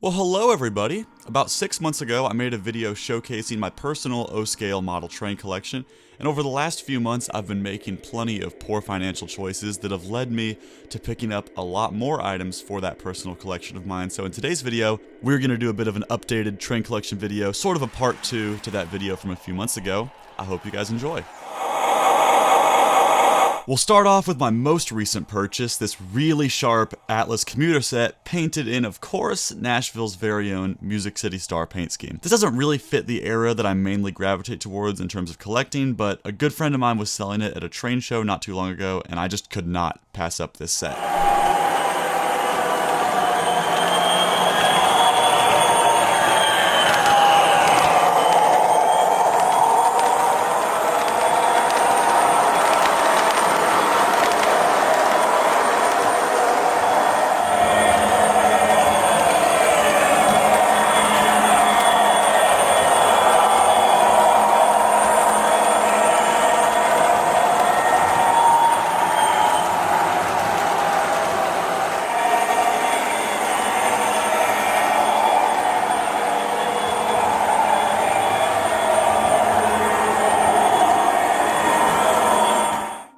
Well, hello everybody. About 6 months ago, I made a video showcasing my personal O-scale model train collection, and over the last few months, I've been making plenty of poor financial choices that have led me to picking up a lot more items for that personal collection of mine. So in today's video, we're going to do a bit of an updated train collection video, sort of a part 2 to that video from a few months ago. I hope you guys enjoy. We'll start off with my most recent purchase, this really sharp Atlas commuter set, painted in, of course, Nashville's very own Music City Star paint scheme. This doesn't really fit the era that I mainly gravitate towards in terms of collecting, but a good friend of mine was selling it at a train show not too long ago, and I just could not pass up this set.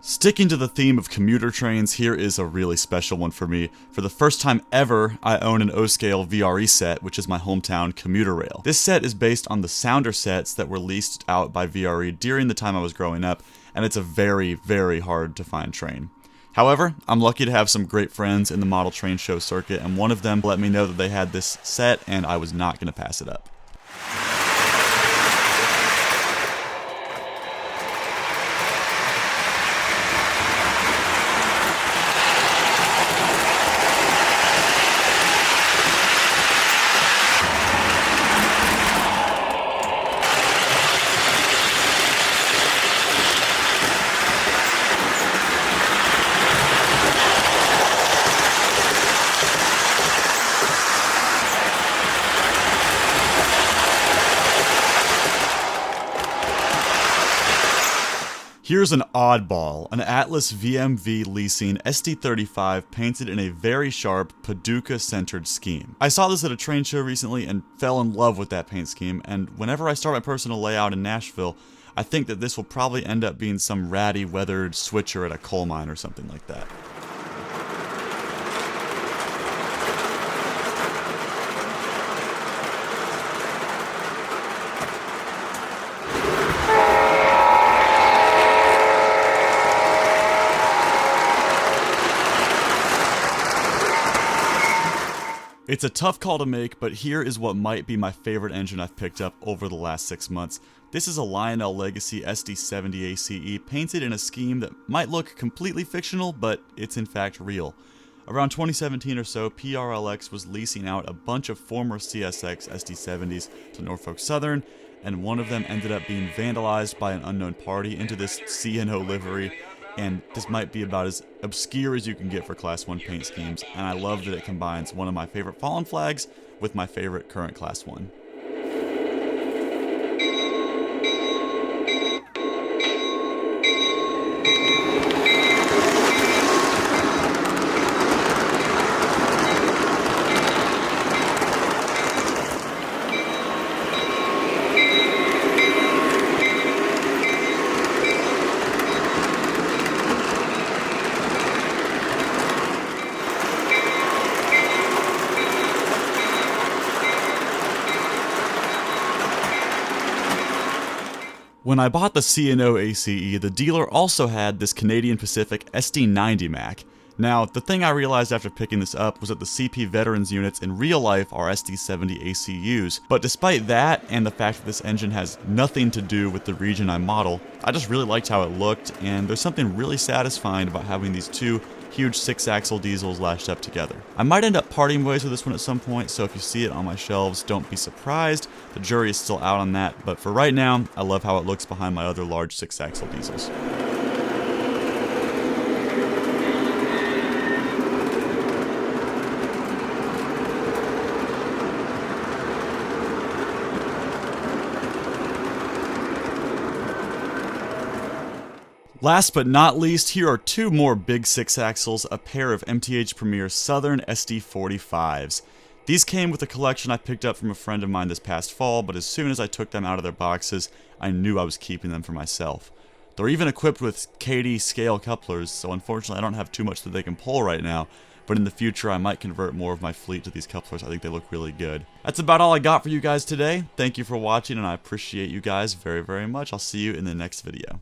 Sticking to the theme of commuter trains, here is a really special one for me. For the first time ever, I own an O-scale VRE set, which is my hometown commuter rail. This set is based on the Sounder sets that were leased out by VRE during the time I was growing up, and it's a very, very hard to find train. However, I'm lucky to have some great friends in the model train show circuit, and one of them let me know that they had this set, and I was not going to pass it up. Here's an oddball, an Atlas VMV leasing SD45 painted in a very sharp Paducah-centered scheme. I saw this at a train show recently and fell in love with that paint scheme, and whenever I start my personal layout in Nashville, I think that this will probably end up being some ratty weathered switcher at a coal mine or something like that. It's a tough call to make, but here is what might be my favorite engine I've picked up over the last 6 months. This is a Lionel Legacy SD7 ACE painted in a scheme that might look completely fictional, but it's in fact real. Around 2017 or so, PRLX was leasing out a bunch of former CSX SD70s to Norfolk Southern, and one of them ended up being vandalized by an unknown party into this C&O livery. And this might be about as obscure as you can get for Class 1 paint schemes, and I love that it combines one of my favorite Fallen Flags with my favorite current Class 1. When I bought the C&O ACE, the dealer also had this Canadian Pacific SD90 Mac. Now, the thing I realized after picking this up was that the CP Veterans units in real life are SD70 ACUs, but despite that and the fact that this engine has nothing to do with the region I model, I just really liked how it looked, and there's something really satisfying about having these two huge 6-axle diesels lashed up together. I might end up parting ways with this one at some point, so if you see it on my shelves, don't be surprised. The jury is still out on that, but for right now, I love how it looks behind my other large 6-axle diesels. Last but not least, here are two more big 6-axles, a pair of MTH Premier Southern SD45s. These came with a collection I picked up from a friend of mine this past fall, but as soon as I took them out of their boxes, I knew I was keeping them for myself. They're even equipped with KD scale couplers, so unfortunately I don't have too much that they can pull right now, but in the future I might convert more of my fleet to these couplers. I think they look really good. That's about all I got for you guys today. Thank you for watching, and I appreciate you guys very, very much. I'll see you in the next video.